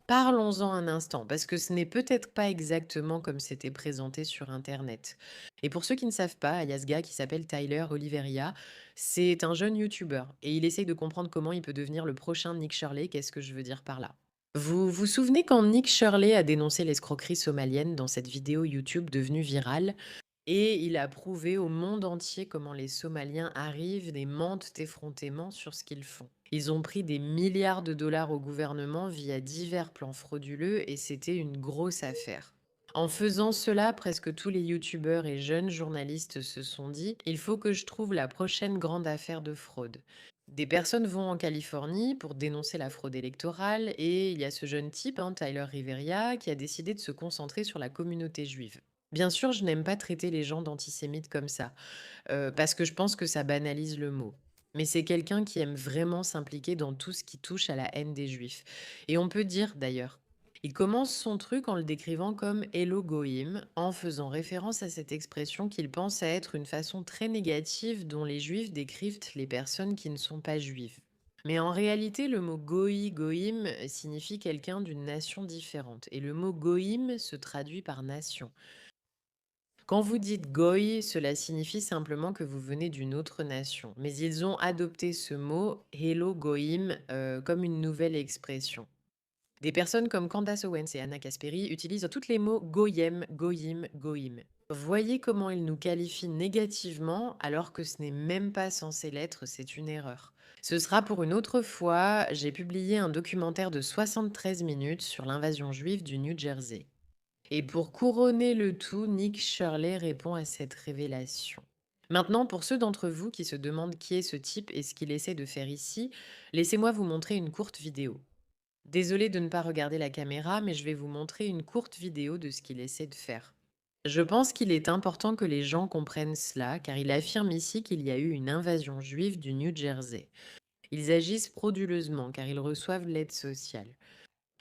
Parlons-en un instant, parce que ce n'est peut-être pas exactement comme c'était présenté sur Internet. Et pour ceux qui ne savent pas, il y a ce gars qui s'appelle Tyler Oliveria. C'est un jeune YouTuber et il essaye de comprendre comment il peut devenir le prochain Nick Shirley. Qu'est-ce que je veux dire par là? Vous vous souvenez quand Nick Shirley a dénoncé l'escroquerie somalienne dans cette vidéo YouTube devenue virale? Et il a prouvé au monde entier comment les Somaliens arrivent et mentent effrontément sur ce qu'ils font. Ils ont pris des milliards de dollars au gouvernement via divers plans frauduleux et c'était une grosse affaire. En faisant cela, presque tous les youtubeurs et jeunes journalistes se sont dit: il faut que je trouve la prochaine grande affaire de fraude. Des personnes vont en Californie pour dénoncer la fraude électorale et il y a ce jeune type, Tyler Riveria, qui a décidé de se concentrer sur la communauté juive. Bien sûr, je n'aime pas traiter les gens d'antisémites comme ça, parce que je pense que ça banalise le mot. Mais c'est quelqu'un qui aime vraiment s'impliquer dans tout ce qui touche à la haine des juifs. Et on peut dire d'ailleurs, il commence son truc en le décrivant comme Hello Goïm, en faisant référence à cette expression qu'il pense à être une façon très négative dont les juifs décrivent les personnes qui ne sont pas juives. Mais en réalité, le mot goï, goïm signifie quelqu'un d'une nation différente. Et le mot goïm se traduit par nation. Quand vous dites goy, cela signifie simplement que vous venez d'une autre nation. Mais ils ont adopté ce mot, hello goïm, comme une nouvelle expression. Des personnes comme Candace Owens et Anna Kasperi utilisent tous les mots goyim, goyim, goïm. Voyez comment ils nous qualifient négativement alors que ce n'est même pas censé l'être, c'est une erreur. Ce sera pour une autre fois, j'ai publié un documentaire de 73 minutes sur l'invasion juive du New Jersey. Et pour couronner le tout, Nick Shirley répond à cette révélation. Maintenant, pour ceux d'entre vous qui se demandent qui est ce type et ce qu'il essaie de faire ici, laissez-moi vous montrer une courte vidéo. Désolé de ne pas regarder la caméra, mais je vais vous montrer une courte vidéo de ce qu'il essaie de faire. Je pense qu'il est important que les gens comprennent cela, car il affirme ici qu'il y a eu une invasion juive du New Jersey. Ils agissent frauduleusement, car ils reçoivent l'aide sociale.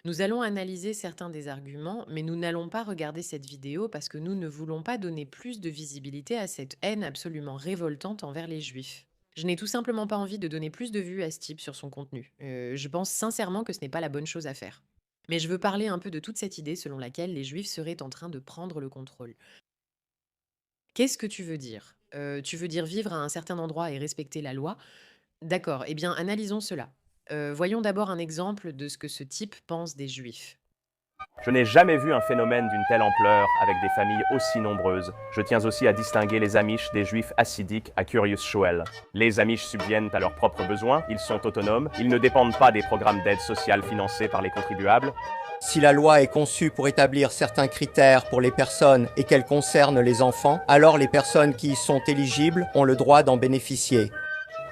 Nous allons analyser certains des arguments, mais nous n'allons pas regarder cette vidéo parce que nous ne voulons pas donner plus de visibilité à cette haine absolument révoltante envers les juifs. Je n'ai tout simplement pas envie de donner plus de vues à ce type sur son contenu. Je pense sincèrement que ce n'est pas la bonne chose à faire. Mais je veux parler un peu de toute cette idée selon laquelle les juifs seraient en train de prendre le contrôle. Qu'est-ce que tu veux dire? Tu veux dire vivre à un certain endroit et respecter la loi? D'accord, eh bien analysons cela. Voyons d'abord un exemple de ce que ce type pense des juifs. Je n'ai jamais vu un phénomène d'une telle ampleur avec des familles aussi nombreuses. Je tiens aussi à distinguer les Amish des Juifs hassidiques à Curious Shoel. Les Amish subviennent à leurs propres besoins, ils sont autonomes, ils ne dépendent pas des programmes d'aide sociale financés par les contribuables. Si la loi est conçue pour établir certains critères pour les personnes et qu'elle concerne les enfants, alors les personnes qui y sont éligibles ont le droit d'en bénéficier.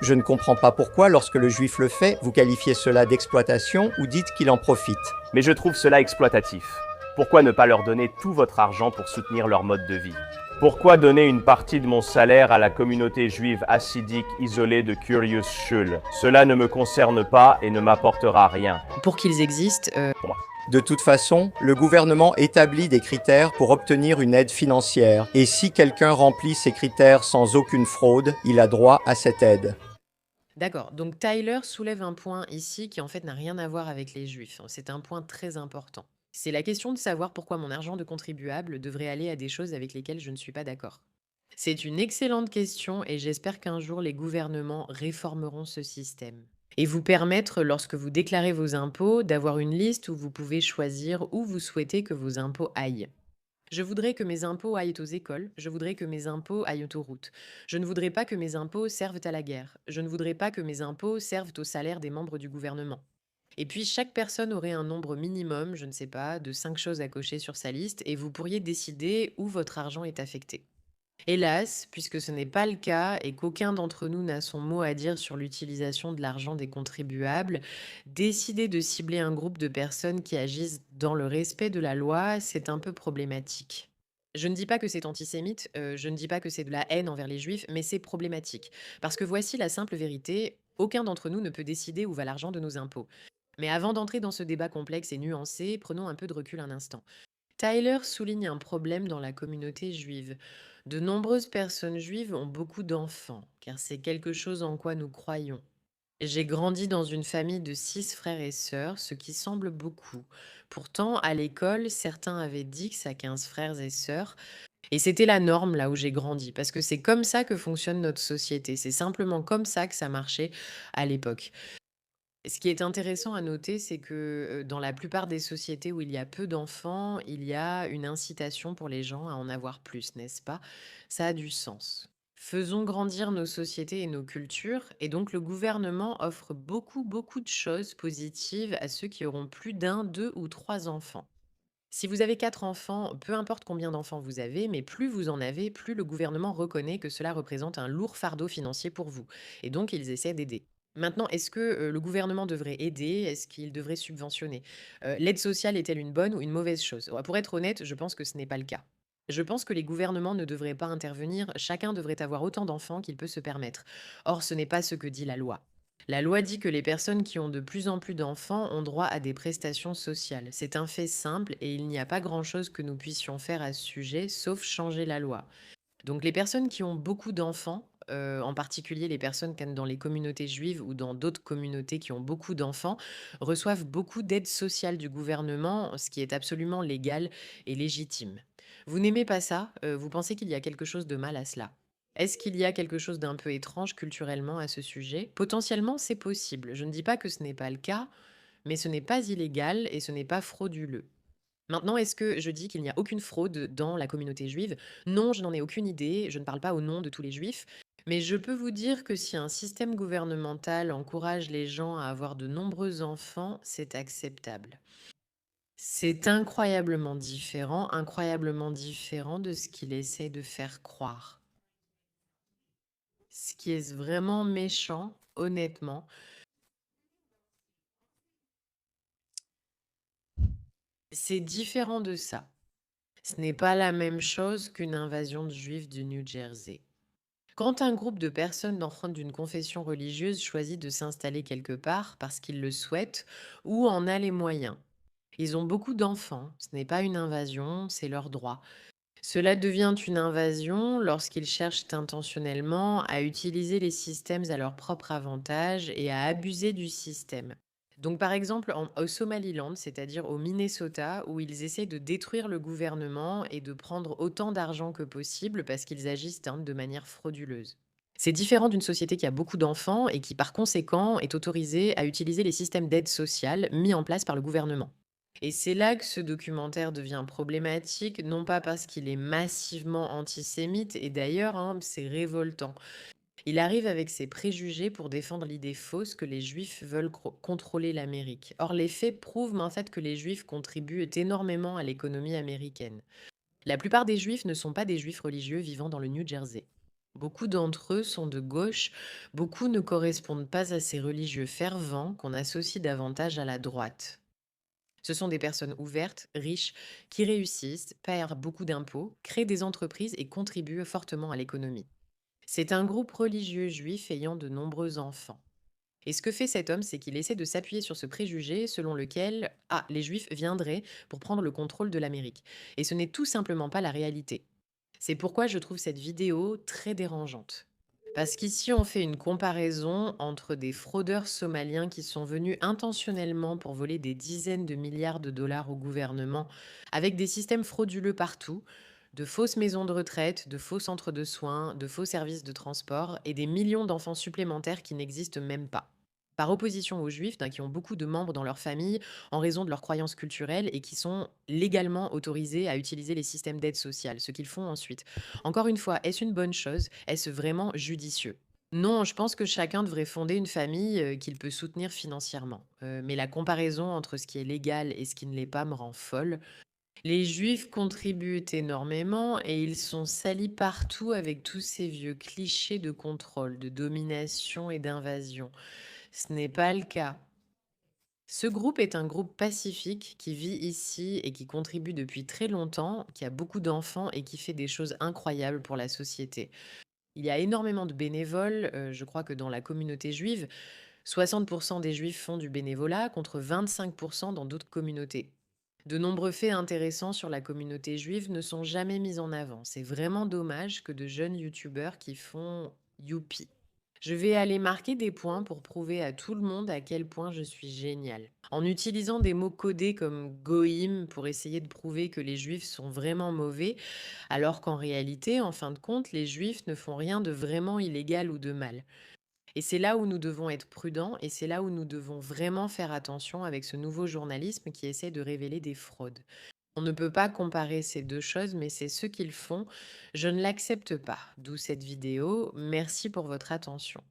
Je ne comprends pas pourquoi, lorsque le juif le fait, vous qualifiez cela d'exploitation ou dites qu'il en profite. Mais je trouve cela exploitatif. Pourquoi ne pas leur donner tout votre argent pour soutenir leur mode de vie? Pourquoi donner une partie de mon salaire à la communauté juive hassidique isolée de Curious Shul? Cela ne me concerne pas et ne m'apportera rien. Pour qu'ils existent, De toute façon, le gouvernement établit des critères pour obtenir une aide financière. Et si quelqu'un remplit ces critères sans aucune fraude, il a droit à cette aide. d'accord. Donc Tyler soulève un point ici qui en fait n'a rien à voir avec les juifs, hein. C'est un point très important. C'est la question de savoir pourquoi mon argent de contribuable devrait aller à des choses avec lesquelles je ne suis pas d'accord. C'est une excellente question et j'espère qu'un jour les gouvernements réformeront ce système. Et vous permettre, lorsque vous déclarez vos impôts, d'avoir une liste où vous pouvez choisir où vous souhaitez que vos impôts aillent. Je voudrais que mes impôts aillent aux écoles, je voudrais que mes impôts aillent aux routes. Je ne voudrais pas que mes impôts servent à la guerre. Je ne voudrais pas que mes impôts servent au salaire des membres du gouvernement. Et puis chaque personne aurait un nombre minimum, je ne sais pas, de 5 choses à cocher sur sa liste et vous pourriez décider où votre argent est affecté. Hélas, puisque ce n'est pas le cas et qu'aucun d'entre nous n'a son mot à dire sur l'utilisation de l'argent des contribuables, décider de cibler un groupe de personnes qui agissent dans le respect de la loi, c'est un peu problématique. Je ne dis pas que c'est antisémite, je ne dis pas que c'est de la haine envers les juifs, mais c'est problématique. Parce que voici la simple vérité, aucun d'entre nous ne peut décider où va l'argent de nos impôts. Mais avant d'entrer dans ce débat complexe et nuancé, prenons un peu de recul un instant. Tyler souligne un problème dans la communauté juive. De nombreuses personnes juives ont beaucoup d'enfants, car c'est quelque chose en quoi nous croyons. J'ai grandi dans une famille de 6 frères et sœurs, ce qui semble beaucoup. Pourtant, à l'école, certains avaient 10 à 15 frères et sœurs, et c'était la norme là où j'ai grandi, parce que c'est comme ça que fonctionne notre société. C'est simplement comme ça que ça marchait à l'époque. Ce qui est intéressant à noter, c'est que dans la plupart des sociétés où il y a peu d'enfants, il y a une incitation pour les gens à en avoir plus, n'est-ce pas? Ça a du sens. Faisons grandir nos sociétés et nos cultures, et donc le gouvernement offre beaucoup, beaucoup de choses positives à ceux qui auront plus d'un, deux ou trois enfants. Si vous avez 4 enfants, peu importe combien d'enfants vous avez, mais plus vous en avez, plus le gouvernement reconnaît que cela représente un lourd fardeau financier pour vous. Et donc, ils essaient d'aider. Maintenant, est-ce que le gouvernement devrait aider? Est-ce qu'il devrait subventionner? L'aide sociale est-elle une bonne ou une mauvaise chose? Ouais, pour être honnête, je pense que ce n'est pas le cas. Je pense que les gouvernements ne devraient pas intervenir, chacun devrait avoir autant d'enfants qu'il peut se permettre. Or, ce n'est pas ce que dit la loi. La loi dit que les personnes qui ont de plus en plus d'enfants ont droit à des prestations sociales. C'est un fait simple et il n'y a pas grand-chose que nous puissions faire à ce sujet, sauf changer la loi. Donc les personnes qui ont beaucoup d'enfants, en particulier les personnes comme dans les communautés juives ou dans d'autres communautés qui ont beaucoup d'enfants, reçoivent beaucoup d'aides sociales du gouvernement, ce qui est absolument légal et légitime. Vous n'aimez pas ça? Vous pensez qu'il y a quelque chose de mal à cela? Est-ce qu'il y a quelque chose d'un peu étrange culturellement à ce sujet? Potentiellement, c'est possible. Je ne dis pas que ce n'est pas le cas, mais ce n'est pas illégal et ce n'est pas frauduleux. Maintenant, est-ce que je dis qu'il n'y a aucune fraude dans la communauté juive? Non, je n'en ai aucune idée, je ne parle pas au nom de tous les juifs, mais je peux vous dire que si un système gouvernemental encourage les gens à avoir de nombreux enfants, c'est acceptable. C'est incroyablement différent de ce qu'il essaie de faire croire. Ce qui est vraiment méchant, honnêtement, c'est différent de ça. Ce n'est pas la même chose qu'une invasion de juifs du New Jersey. Quand un groupe de personnes d'enfants d'une confession religieuse choisit de s'installer quelque part parce qu'ils le souhaitent ou en a les moyens, ils ont beaucoup d'enfants, ce n'est pas une invasion, c'est leur droit. Cela devient une invasion lorsqu'ils cherchent intentionnellement à utiliser les systèmes à leur propre avantage et à abuser du système. Donc par exemple au Somaliland, c'est-à-dire au Minnesota, où ils essaient de détruire le gouvernement et de prendre autant d'argent que possible parce qu'ils agissent de manière frauduleuse. C'est différent d'une société qui a beaucoup d'enfants et qui par conséquent est autorisée à utiliser les systèmes d'aide sociale mis en place par le gouvernement. Et c'est là que ce documentaire devient problématique, non pas parce qu'il est massivement antisémite, et d'ailleurs, c'est révoltant. Il arrive avec ses préjugés pour défendre l'idée fausse que les Juifs veulent contrôler l'Amérique. Or, les faits prouvent en fait que les Juifs contribuent énormément à l'économie américaine. La plupart des Juifs ne sont pas des Juifs religieux vivant dans le New Jersey. Beaucoup d'entre eux sont de gauche, beaucoup ne correspondent pas à ces religieux fervents qu'on associe davantage à la droite. Ce sont des personnes ouvertes, riches, qui réussissent, paient beaucoup d'impôts, créent des entreprises et contribuent fortement à l'économie. C'est un groupe religieux juif ayant de nombreux enfants. Et ce que fait cet homme, c'est qu'il essaie de s'appuyer sur ce préjugé selon lequel les juifs viendraient pour prendre le contrôle de l'Amérique. Et ce n'est tout simplement pas la réalité. C'est pourquoi je trouve cette vidéo très dérangeante. Parce qu'ici, on fait une comparaison entre des fraudeurs somaliens qui sont venus intentionnellement pour voler des dizaines de milliards de dollars au gouvernement, avec des systèmes frauduleux partout, de fausses maisons de retraite, de faux centres de soins, de faux services de transport, et des millions d'enfants supplémentaires qui n'existent même pas. Par opposition aux juifs, qui ont beaucoup de membres dans leur famille en raison de leurs croyances culturelles et qui sont légalement autorisés à utiliser les systèmes d'aide sociale, ce qu'ils font ensuite. Encore une fois, est-ce une bonne chose? Est-ce vraiment judicieux? Non, je pense que chacun devrait fonder une famille qu'il peut soutenir financièrement. Mais la comparaison entre ce qui est légal et ce qui ne l'est pas me rend folle. Les juifs contribuent énormément et ils sont salis partout avec tous ces vieux clichés de contrôle, de domination et d'invasion. Ce n'est pas le cas. Ce groupe est un groupe pacifique qui vit ici et qui contribue depuis très longtemps, qui a beaucoup d'enfants et qui fait des choses incroyables pour la société. Il y a énormément de bénévoles, je crois que dans la communauté juive, 60% des juifs font du bénévolat contre 25% dans d'autres communautés. De nombreux faits intéressants sur la communauté juive ne sont jamais mis en avant. C'est vraiment dommage que de jeunes youtubeurs qui font youpi. Je vais aller marquer des points pour prouver à tout le monde à quel point je suis génial. En utilisant des mots codés comme goïm pour essayer de prouver que les juifs sont vraiment mauvais, alors qu'en réalité, en fin de compte, les juifs ne font rien de vraiment illégal ou de mal. Et c'est là où nous devons être prudents et c'est là où nous devons vraiment faire attention avec ce nouveau journalisme qui essaie de révéler des fraudes. On ne peut pas comparer ces deux choses, mais c'est ce qu'ils font. Je ne l'accepte pas. D'où cette vidéo. Merci pour votre attention.